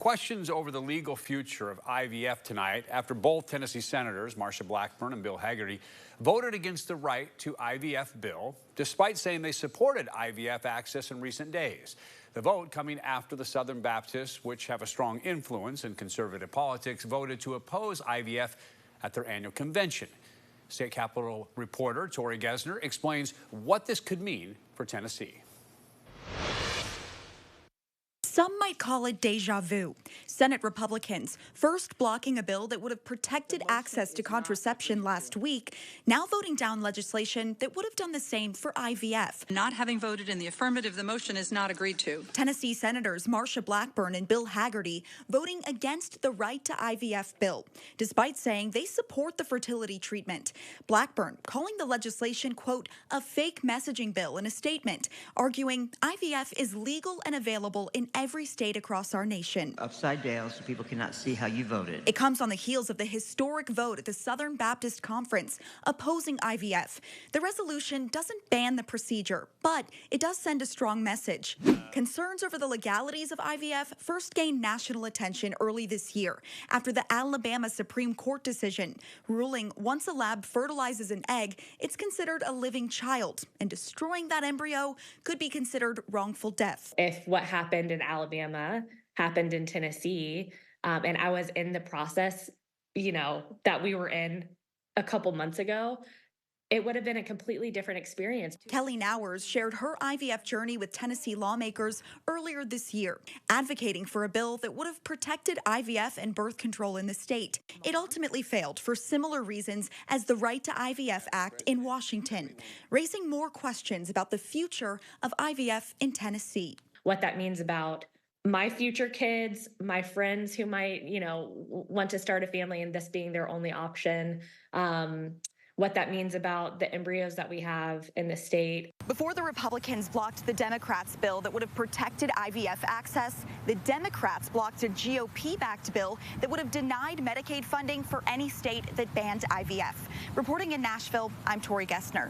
Questions over the legal future of IVF tonight after both Tennessee senators, Marsha Blackburn and Bill Hagerty, voted against the right to IVF bill, despite saying they supported IVF access in recent days. The vote coming after the Southern Baptists, which have a strong influence in conservative politics, voted to oppose IVF at their annual convention. State Capitol reporter Tori Gessner explains what this could mean for Tennessee. Some might call it deja vu. Senate Republicans first blocking a bill that would have protected access to contraception last week, now voting down legislation that would have done the same for IVF. Not having voted in the affirmative, the motion is not agreed to. Tennessee Senators Marsha Blackburn and Bill Hagerty voting against the right to IVF bill, despite saying they support the fertility treatment. Blackburn calling the legislation, quote, a fake messaging bill in a statement, arguing IVF is legal and available in every state across our nation. Upside down so people cannot see how you voted. It comes on the heels of the historic vote at the Southern Baptist Conference opposing IVF. The resolution doesn't ban the procedure, but it does send a strong message. Concerns over the legalities of IVF first gained national attention early this year after the Alabama Supreme Court decision ruling once a lab fertilizes an egg, it's considered a living child, and destroying that embryo could be considered wrongful death. If what happened in Alabama happened in Tennessee, and I was in the process, that we were in a couple months ago, it would have been a completely different experience. Kelly Nowers shared her IVF journey with Tennessee lawmakers earlier this year, advocating for a bill that would have protected IVF and birth control in the state. It ultimately failed for similar reasons as the Right to IVF Act in Washington, raising more questions about the future of IVF in Tennessee. What that means about my future kids, my friends who might, want to start a family and this being their only option, what that means about the embryos that we have in the state. Before the Republicans blocked the Democrats' bill that would have protected IVF access, the Democrats blocked a GOP-backed bill that would have denied Medicaid funding for any state that banned IVF. Reporting in Nashville, I'm Tori Gessner.